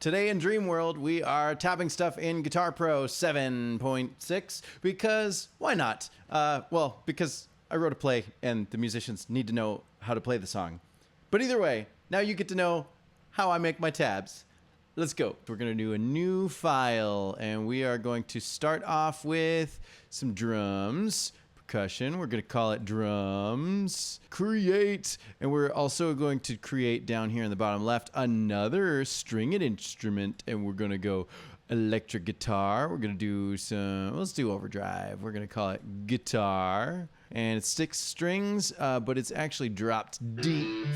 Today in Dream World, we are tapping stuff in Guitar Pro 7.6 because why not? Well, because I wrote a play and the musicians need to know how to play the song. But either way, now you get to know how I make my tabs. Let's go. We're going to do a new file and we are going to start off with some drums. Percussion. We're going to call it drums. Create. And we're also going to create down here in the bottom left another stringed instrument. And we're going to go electric guitar. We're going to do some, let's do overdrive. We're going to call it guitar. And it's 6 strings, but it's actually dropped deep.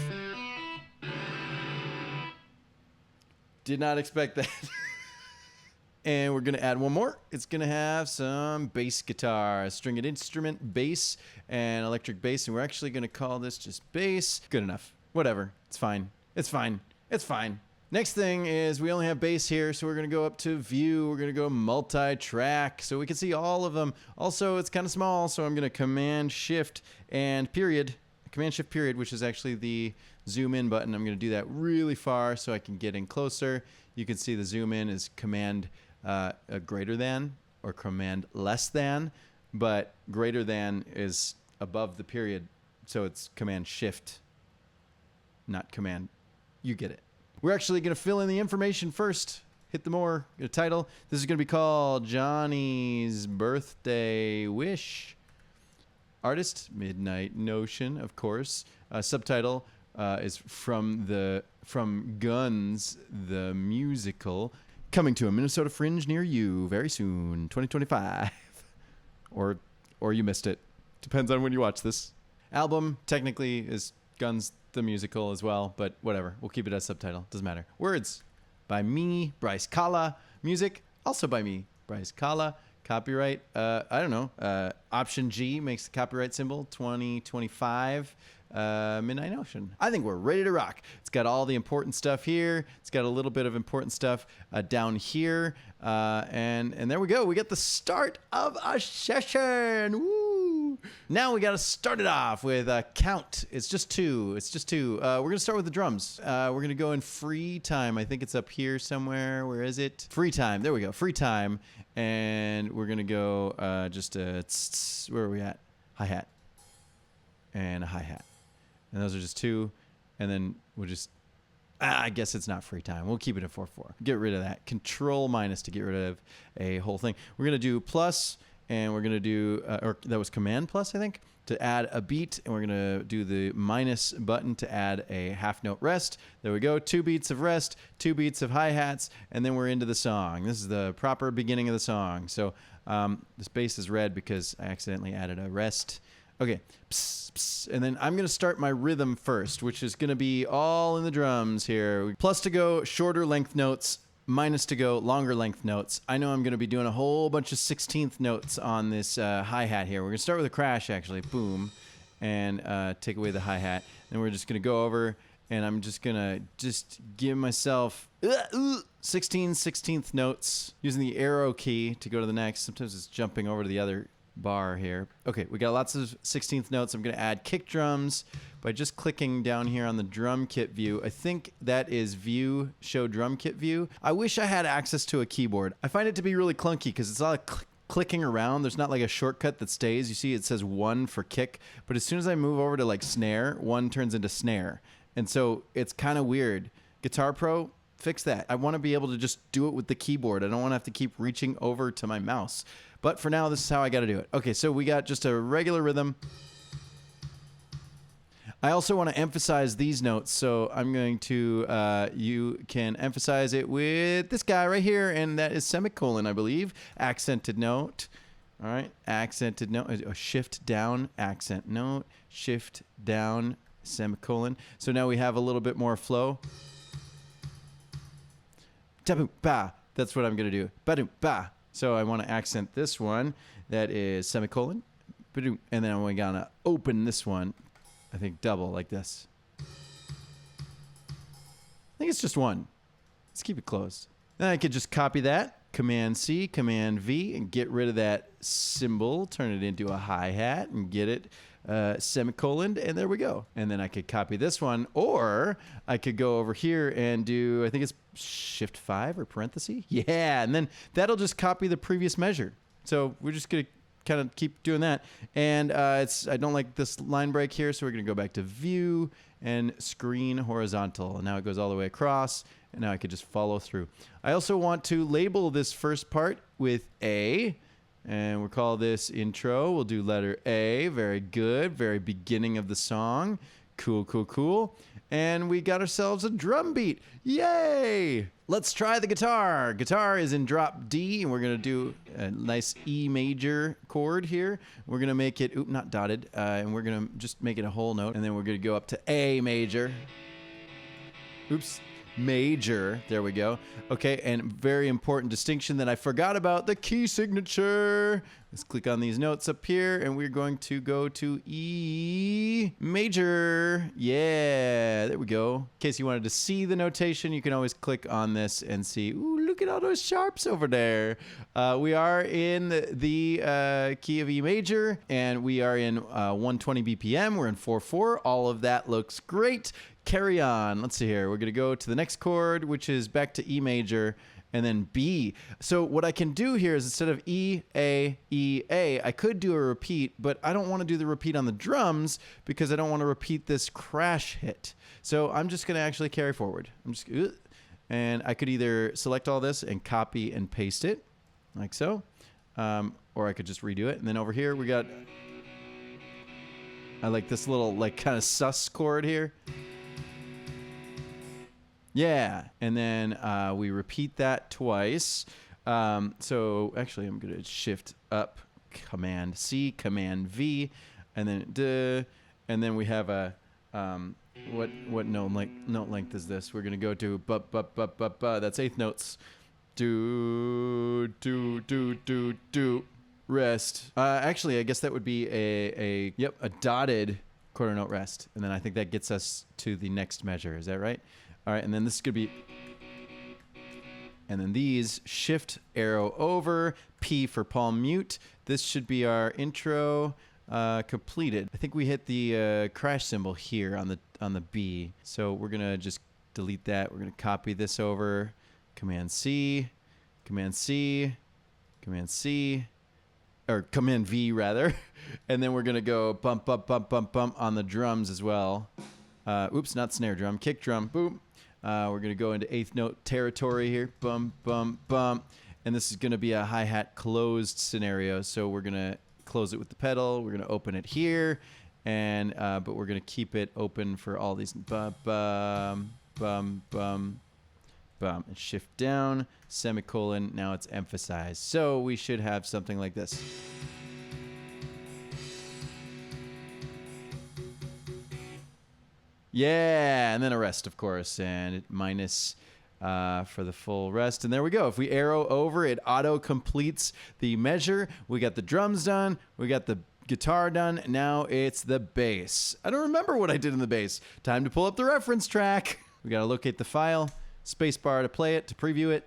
Did not expect that. And we're going to add one more. It's going to have some bass guitar, a stringed instrument, bass, and electric bass. And we're actually going to call this just bass. Good enough. Whatever. It's fine. It's fine. It's fine. Next thing is we only have bass here, so we're going to go up to view. We're going to go multi-track so we can see all of them. Also, it's kind of small, so I'm going to Command Shift and period. Command Shift period, which is actually the zoom in button. I'm going to do that really far so I can get in closer. You can see the zoom in is Command a greater than or Command less than, but greater than is above the period, so it's Command Shift, not Command. You get it. We're actually going to fill in the information first. Hit the more, get a title. This is going to be called Johnny's Birthday Wish. Artist, Midnight Notion, of course. Subtitle is from Guns, the musical. Coming to a Minnesota Fringe near you very soon, 2025. Or you missed it. Depends on when you watch this. Album technically is Guns the musical as well, but whatever. We'll keep it as subtitle. Doesn't matter. Words by me, Bryce Kala. Music also by me, Bryce Kala. Copyright, I don't know. Option G makes the copyright symbol 2025. Midnight Ocean. I think we're ready to rock. It's got all the important stuff here. It's got a little bit of important stuff down here. And there we go. We get the start of a session. Woo! Now we got to start it off with a count. It's just 2. It's just 2. We're going to start with the drums. We're going to go in free time. I think it's up here somewhere. Where is it? Free time. There we go. Free time. And we're going to go where are we at? Hi-hat. And a hi-hat. And those are just 2. And then we'll just, I guess it's not free time. We'll keep it at 4/4. Get rid of that. Control minus to get rid of a whole thing. We're going to do plus, and we're going to do, or that was Command plus, I think, to add a beat. And we're going to do the minus button to add a half note rest. There we go. 2 beats of rest, 2 beats of hi-hats, and then we're into the song. This is the proper beginning of the song. So this bass is red because I accidentally added a rest. Okay, psst, psst. And then I'm going to start my rhythm first, which is going to be all in the drums here. Plus to go shorter length notes, minus to go longer length notes. I know I'm going to be doing a whole bunch of 16th notes on this hi-hat here. We're going to start with a crash, actually. Boom. And take away the hi-hat. Then we're just going to go over, and I'm just going to give myself 16 16th notes using the arrow key to go to the next. Sometimes it's jumping over to the other bar here. Okay, we got lots of 16th notes. I'm going to add kick drums by just clicking down here on the drum kit view. I think that is view, show drum kit view. I wish I had access to a keyboard. I find it to be really clunky because it's all clicking around. There's not like a shortcut that stays. You see it says 1 for kick, but as soon as I move over to like snare, 1 turns into snare. And so it's kind of weird. Guitar Pro, fix that. I want to be able to just do it with the keyboard. I don't want to have to keep reaching over to my mouse. But for now, this is how I got to do it. Okay, so we got just a regular rhythm. I also want to emphasize these notes, so I'm going to, you can emphasize it with this guy right here, and that is semicolon, I believe. Accented note. All right, accented note. A shift down, accent note, shift down, semicolon. So now we have a little bit more flow. Ba. That's what I'm going to do. Ba-doom, ba. So I want to accent this one. That is semicolon. Ba-doom. And then I'm going to open this one. I think double like this. I think it's just 1. Let's keep it closed. Then I could just copy that Command C, Command V, and get rid of that cymbal, turn it into a hi-hat, and get it semicolon, and there we go. And then I could copy this one, or I could go over here and do, I think it's Shift 5 or parenthesis. Yeah, and then that'll just copy the previous measure. So we're just going to kind of keep doing that. And I don't like this line break here, so we're going to go back to View and Screen Horizontal. And now it goes all the way across, and now I could just follow through. I also want to label this first part with A, and we'll call this intro. We'll do letter A. Very good. Very beginning of the song. Cool, cool, cool. And we got ourselves a drum beat. Yay! Let's try the guitar. Guitar is in drop D, and we're going to do a nice E major chord here. We're going to make it, not dotted, and we're going to just make it a whole note. And then we're going to go up to A major. Oops. Major. There we go. Okay, and very important distinction that I forgot about, the key signature. Let's click on these notes up here, and we're going to go to E major. Yeah, there we go. In case you wanted to see the notation, you can always click on this and see, ooh, look at all those sharps over there. We are in the key of E major, and we are in 120 BPM. We're in 4/4. All of that looks great. Carry on. Let's see here. We're going to go to the next chord, which is back to E major, and then B. So what I can do here is instead of E, A, I could do a repeat, but I don't want to do the repeat on the drums because I don't want to repeat this crash hit. So I'm just going to actually carry forward. And I could either select all this and copy and paste it, like so, or I could just redo it. And then over here we got, I like this little like kind of sus chord here. Yeah, and then we repeat that twice. So actually, I'm going to shift up, Command C, Command V, and then we have a what note length is this? We're going to go to that's eighth notes. Do rest. Actually, I guess that would be a dotted quarter note rest, and then I think that gets us to the next measure. Is that right? All right, and then this is going to be, and then these shift arrow over, P for palm mute. This should be our intro completed. I think we hit the crash cymbal here on the B. So we're going to just delete that. We're going to copy this over, Command C, Command C, Command C, or Command V rather. And then we're going to go bump, bump, bump, bump, bump on the drums as well. Oops, not snare drum, kick drum, boom. We're going to go into eighth note territory here. Bum, bum, bum. And this is going to be a hi-hat closed scenario. So we're going to close it with the pedal. We're going to open it here. And but we're going to keep it open for all these. Bum, bum, bum, bum, bum. And shift down, semicolon. Now it's emphasized. So we should have something like this. Yeah, and then a rest, of course, and minus for the full rest. And there we go. If we arrow over, it auto-completes the measure. We got the drums done. We got the guitar done. Now it's the bass. I don't remember what I did in the bass. Time to pull up the reference track. We got to locate the file, spacebar to play it, to preview it.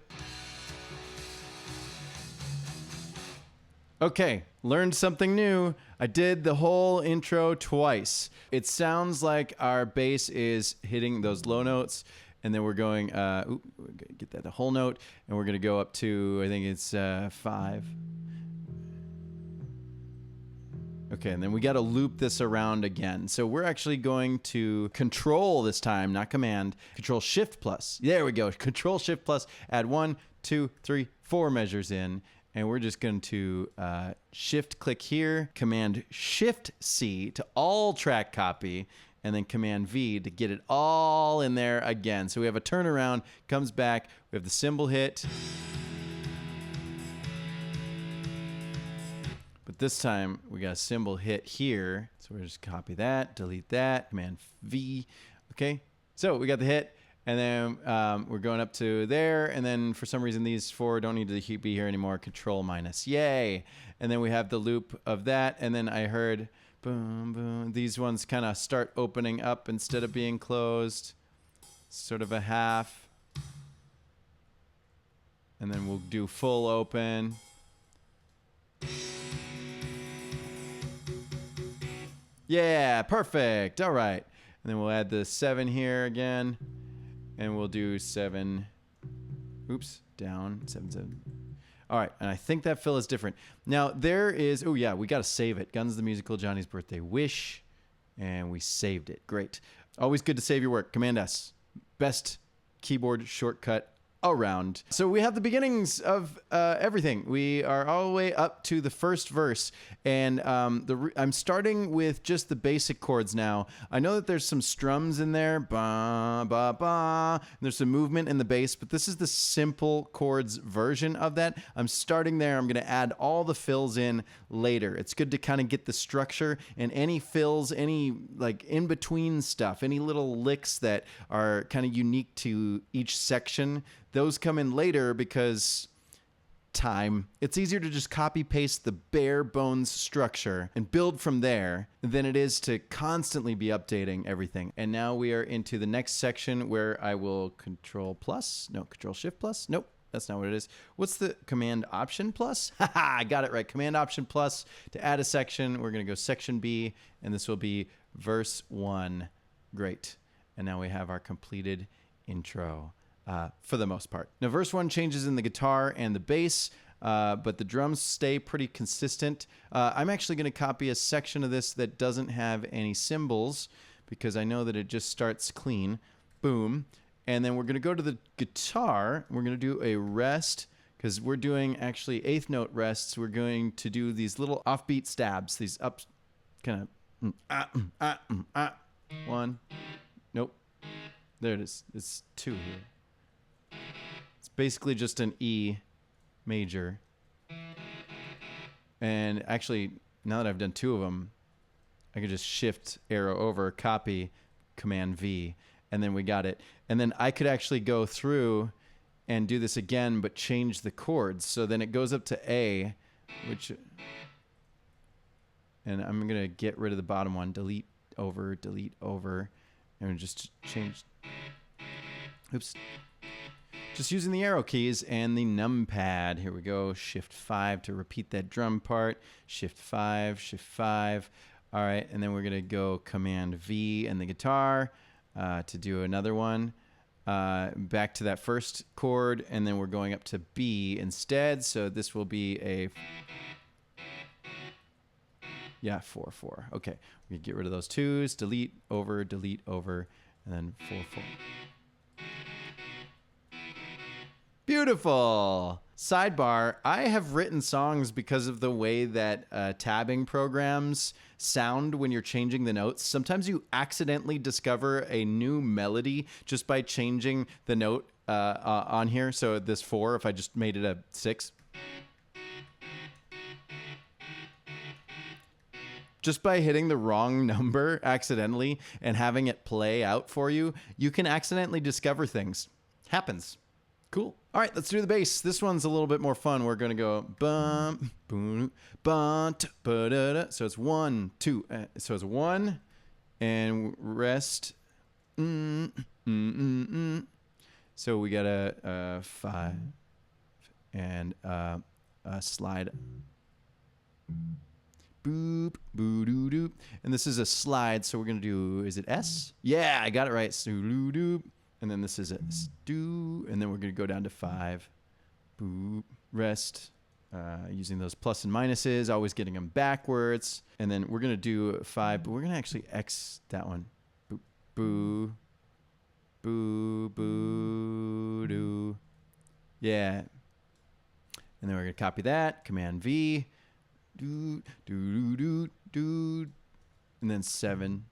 Okay, learned something new. I did the whole intro twice. It sounds like our bass is hitting those low notes, and then we're going, get that a whole note, and we're going to go up to, I think it's 5. Okay, and then we got to loop this around again. So we're actually going to control this time, not command. Control Shift plus. There we go. Control Shift plus. Add 1, 2, 3, 4 measures in. And we're just going to shift click here, Command Shift C to all track copy, and then Command V to get it all in there again. So we have a turnaround, comes back, we have the cymbal hit. But this time we got a cymbal hit here. So we're just copy that, delete that, Command V. Okay, so we got the hit. And then we're going up to there, and then for some reason these 4 don't need to be here anymore. Control minus, yay! And then we have the loop of that, and then I heard boom, boom. These ones kind of start opening up instead of being closed. Sort of a half. And then we'll do full open. Yeah, perfect. All right. And then we'll add the 7 here again. And we'll do 7. Oops, down. 7, 7. All right, and I think that fill is different. Now, there is... Oh, yeah, we got to save it. Guns the Musical, Johnny's Birthday Wish. And we saved it. Great. Always good to save your work. Command-S. Best keyboard shortcut around. So we have the beginnings of everything. We are all the way up to the first verse, and I'm starting with just the basic chords now. I know that there's some strums in there, ba ba ba, and there's some movement in the bass, but this is the simple chords version of that. I'm starting there. I'm going to add all the fills in later. It's good to kind of get the structure, and any fills, any like in between stuff, any little licks that are kind of unique to each section, those come in later because time. It's easier to just copy paste the bare bones structure and build from there than it is to constantly be updating everything. And now we are into the next section where I will Control Shift plus. Nope, that's not what it is. What's the Command Option plus? Haha, I got it right. Command Option plus to add a section. We're going to go section B, and this will be verse 1. Great. And now we have our completed intro. For the most part. Now, verse 1 changes in the guitar and the bass, but the drums stay pretty consistent. I'm actually going to copy a section of this that doesn't have any cymbals because I know that it just starts clean. Boom. And then we're going to go to the guitar. We're going to do a rest because we're doing actually eighth note rests. We're going to do these little offbeat stabs, these ups, kind of 1. Nope. There it is. It's 2 here. Basically just an E major. And actually, now that I've done 2 of them, I could just shift arrow over, copy, Command V, and then we got it. And then I could actually go through and do this again, but change the chords. So then it goes up to A, which... And I'm going to get rid of the bottom one. Delete over, and just change... Oops. Just using the arrow keys and the numpad. Here we go. Shift 5 to repeat that drum part. Shift 5, Shift 5. All right, and then we're going to go Command V and the guitar to do another one. Back to that first chord, and then we're going up to B instead. So this will be a... Yeah, 4, 4. Okay, we get rid of those 2s. Delete over, and then 4, 4. Beautiful. Sidebar, I have written songs because of the way that tabbing programs sound when you're changing the notes. Sometimes you accidentally discover a new melody just by changing the note on here. So this 4, if I just made it a 6. Just by hitting the wrong number accidentally and having it play out for you, you can accidentally discover things. Happens. Cool. All right, let's do the bass. This one's a little bit more fun. We're going to go bum, boom, bum, ba da da. So it's 1, 2. So it's 1 and rest. So we got a 5 and a slide. Boop, boo doo doop. And this is a slide, so we're going to do, is it S? Yeah, I got it right. So doo doop. And then this is a do, and then we're going to go down to 5. Boop, rest, using those plus and minuses, always getting them backwards. And then we're going to do 5, but we're going to actually X that one. Boop, boo, boo, boo, doo. Yeah. And then we're going to copy that, Command V, do, do, do, do, do, and then 7.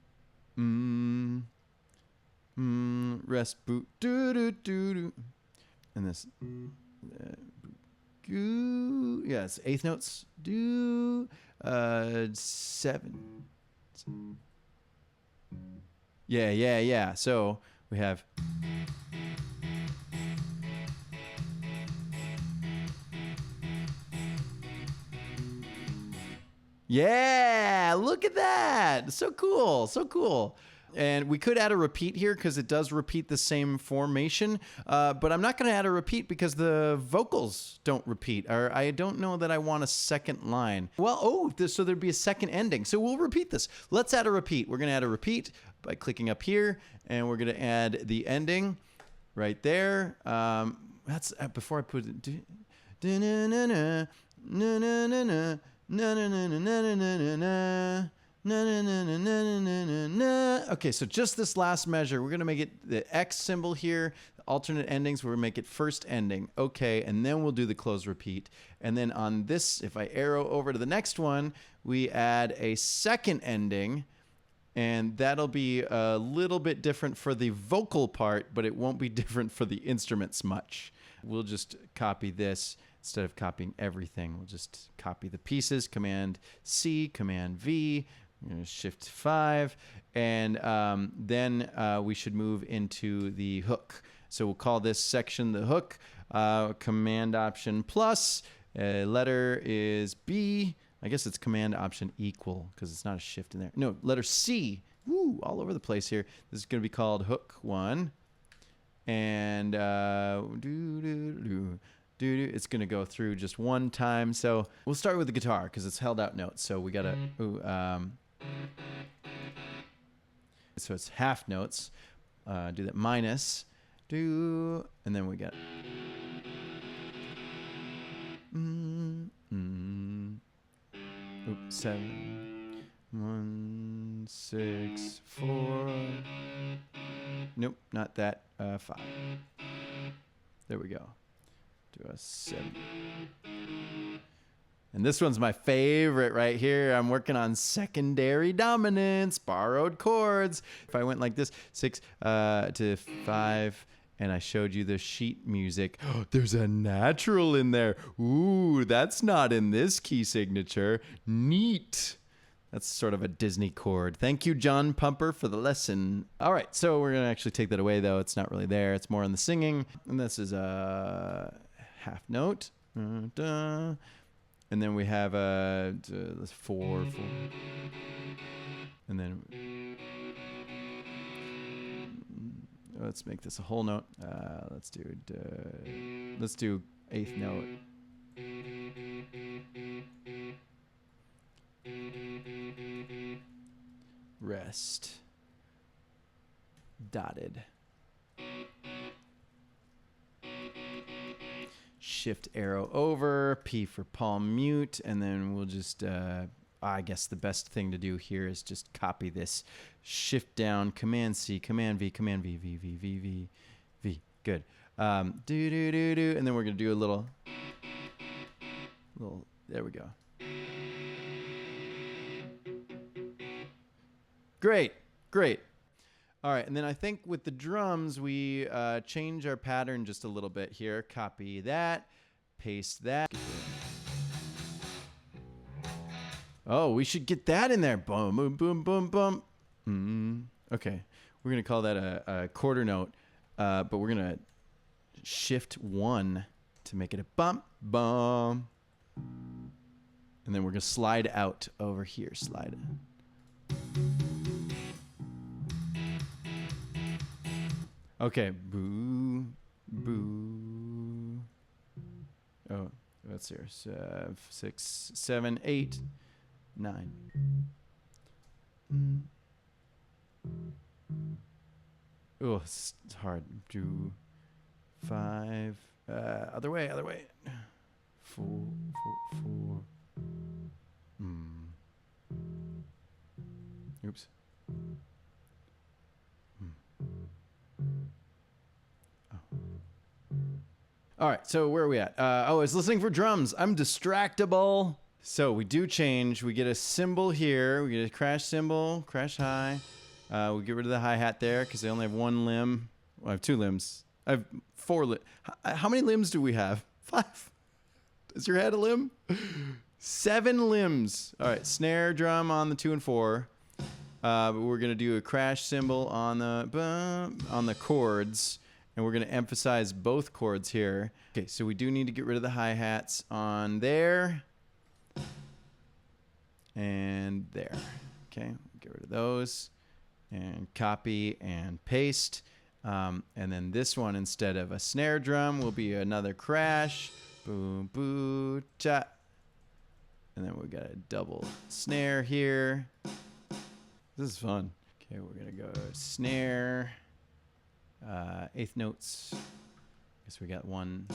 Rest, boot, do, do, do, do. And this, goo, yeah, it's eighth notes, do, 7. Yeah. So we have. Yeah, look at that. So cool. And we could add a repeat here because it does repeat the same formation, but I'm not going to add a repeat because the vocals don't repeat, or I don't know that I want a second line. Well, so there'd be a second ending. So we'll repeat this. Let's add a repeat. We're going to add a repeat by clicking up here, and we're going to add the ending right there. That's before I put it. Okay, so just this last measure, we're going to make it the X symbol here, the alternate endings, we're going to make it first ending. Okay, and then we'll do the close repeat. And then on this, if I arrow over to the next one, we add a second ending, and that'll be a little bit different for the vocal part, but it won't be different for the instruments much. We'll just copy this. Instead of copying everything, we'll just copy the pieces, Command C, Command V, we're going to Shift 5, and then we should move into the hook. So we'll call this section the hook, Command Option plus, letter is B, I guess it's Command Option equal, because it's not a shift in there. No, letter C, woo, all over the place here. This is going to be called hook 1, and it's going to go through just one time. So we'll start with the guitar because it's held out notes. So we got to, so it's half notes. Do that minus, and then we got, oops, 7, 1, 6, 4. Nope, not that. 5. There we go. Do a 7. And this one's my favorite right here. I'm working on secondary dominance, borrowed chords. If I went like this, 6 to 5, and I showed you the sheet music, oh, there's a natural in there. Ooh, that's not in this key signature. Neat. That's sort of a Disney chord. Thank you, John Pumper, for the lesson. All right, so we're going to actually take that away, though. It's not really there. It's more in the singing. And this is a half note. And then we have a 4, 4. And then let's make this a whole note. Let's do 8th note. Rest. Dotted. Shift arrow over, P for palm mute, and then we'll just, I guess the best thing to do here is just copy this. Shift down, Command C, Command V, Command V, V, V, V, V, V. Good. And then we're going to do a little, there we go. Great, great. All right, and then I think with the drums, we change our pattern just a little bit here. Copy that, paste that. Oh, we should get that in there. Boom, boom, boom, boom, boom. Okay, we're going to call that a quarter note, but we're going to shift 1 to make it a bump, bum. And then we're going to slide out over here, slide it. Okay, boo, boo. Oh, what's here? 6, 7, 8, 9. Oh, it's hard. Do 5. Other way, other way. 4, 4, 4. Oops. All right, so where are we at? I was listening for drums. I'm distractible. So we do change. We get a cymbal here. We get a crash cymbal, crash high. We get rid of the hi-hat there because they only have 1 limb. Well, I have 2 limbs. I have 4 limbs. How many limbs do we have? 5. Does your head a limb? 7 limbs. All right, snare drum on the 2 and 4. But we're going to do a crash cymbal on the chords. And we're going to emphasize both chords here. Okay, so we do need to get rid of the hi-hats on there. And there. Okay, get rid of those. and copy and paste. And then this one, instead of a snare drum, will be another crash. Boom, boo, cha. And then we got a double snare here. This is fun. Okay, we're gonna go snare, eighth notes. Guess we got one.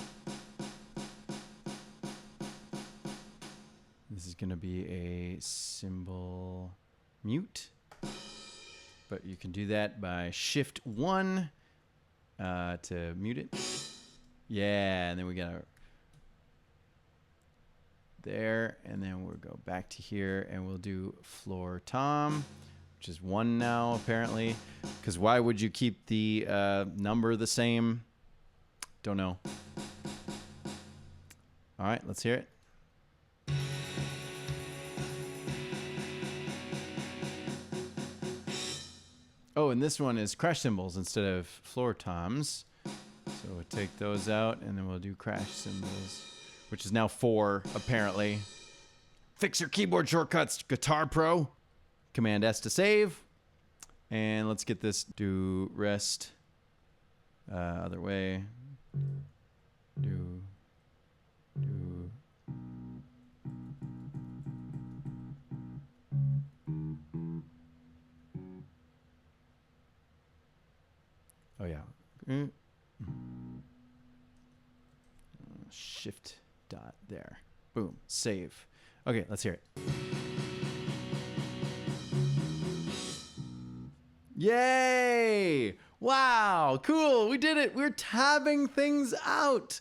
This is gonna be a cymbal mute, but you can do that by Shift 1 to mute it. Yeah, and then we got there, and then we'll go back to here, and we'll do floor tom, which is 1 now, apparently. Because why would you keep the number the same? Don't know. All right, let's hear it. Oh, and this one is crash cymbals instead of floor toms. So we'll take those out, and then we'll do crash cymbals, which is now 4, apparently. Fix your keyboard shortcuts, Guitar Pro. Command S to save. And let's get this do rest. Other way. Do. Oh, yeah. Shift dot there. Boom. Save. Okay, let's hear it. Yay! Wow, cool. We did it. We're tabbing things out.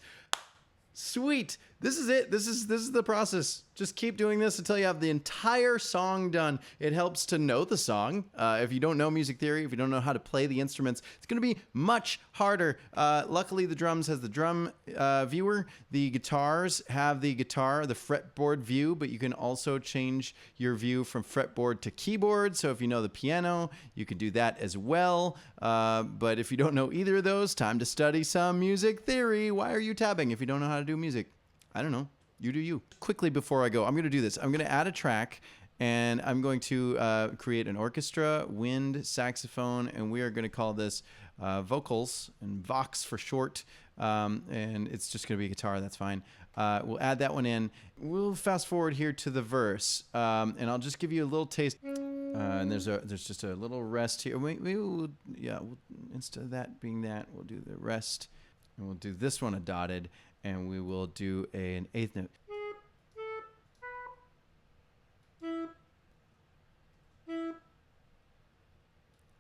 Sweet. This is it. This is the process. Just keep doing this until you have the entire song done. It helps to know the song. If you don't know music theory, if you don't know how to play the instruments, it's going to be much harder. Luckily, the drums has the drum viewer. The guitars have the guitar, the fretboard view, but you can also change your view from fretboard to keyboard. So if you know the piano, you can do that as well. But if you don't know either of those, time to study some music theory. Why are you tabbing if you don't know how to do music? I don't know. You do you. Quickly before I go, I'm going to do this. I'm going to add a track, and I'm going to create an orchestra, wind, saxophone, and we are going to call this vocals, and Vox for short, and it's just going to be a guitar. That's fine. We'll add that one in. We'll fast forward here to the verse, and I'll just give you a little taste. And there's just a little rest here. Instead of that being that, we'll do the rest, and we'll do this one a dotted. And we will do an eighth note.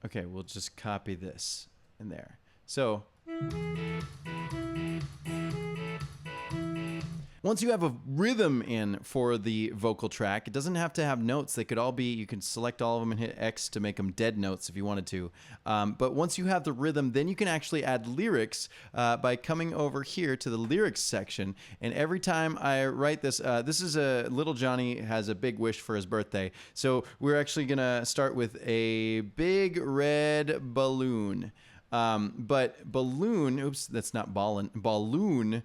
Okay, we'll just copy this in there. So once you have a rhythm in for the vocal track, it doesn't have to have notes. They could all be, you can select all of them and hit X to make them dead notes if you wanted to. But once you have the rhythm, then you can actually add lyrics by coming over here to the lyrics section. And every time I write this, this is Little Johnny has a big wish for his birthday. So we're actually going to start with a big red balloon. But balloon, oops, that's not ballin, balloon,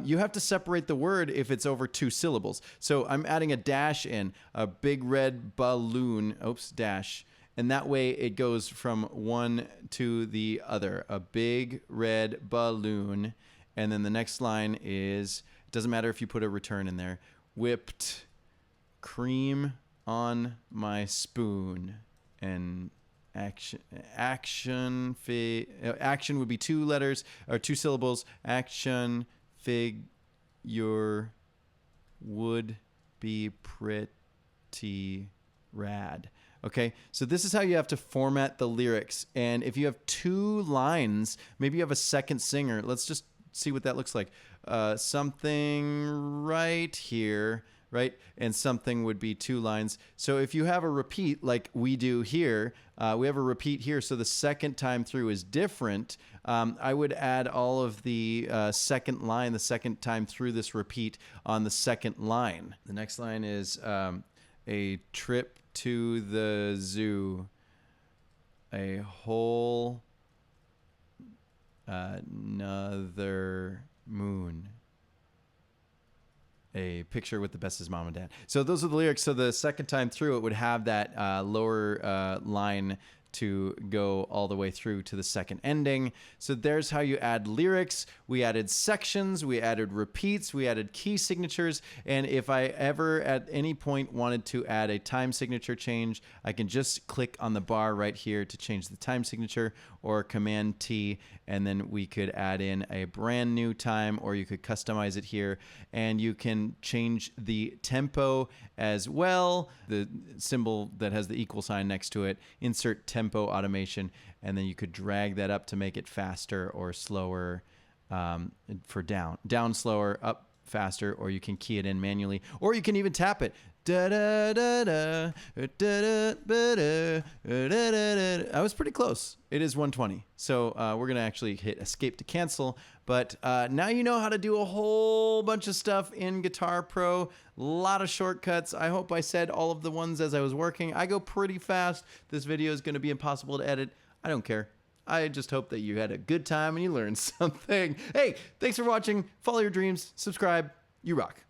you have to separate the word if it's over 2 syllables. So I'm adding a dash in, a big red balloon, oops, dash. And that way it goes from one to the other, a big red balloon. And then the next line is, it doesn't matter if you put a return in there, whipped cream on my spoon. And action would be 2 letters or 2 syllables. Action figure would be pretty rad. Okay, so this is how you have to format the lyrics. And if you have 2 lines, maybe you have a second singer. Let's just see what that looks like. Something right here. Right? And something would be 2 lines. So if you have a repeat like we do here, we have a repeat here. So the second time through is different. I would add all of the second line, the second time through this repeat on the second line. The next line is a trip to the zoo, a whole another moon. A picture with the bestest mom and dad. So those are the lyrics. So the second time through, it would have that lower line to go all the way through to the second ending. So there's how you add lyrics. We added sections, we added repeats, we added key signatures, and if I ever at any point wanted to add a time signature change, I can just click on the bar right here to change the time signature, or Command T, and then we could add in a brand new time, or you could customize it here, and you can change the tempo as well, the symbol that has the equal sign next to it, insert tempo automation, and then you could drag that up to make it faster or slower, for down slower, up faster, or you can key it in manually, or you can even tap it. Da da da da da da da. I was pretty close. It is 120. So we're gonna actually hit escape to cancel. But now you know how to do a whole bunch of stuff in Guitar Pro. A lot of shortcuts. I hope I said all of the ones as I was working. I go pretty fast. This video is gonna be impossible to edit. I don't care. I just hope that you had a good time and you learned something. Hey, thanks for watching. Follow your dreams. Subscribe. You rock.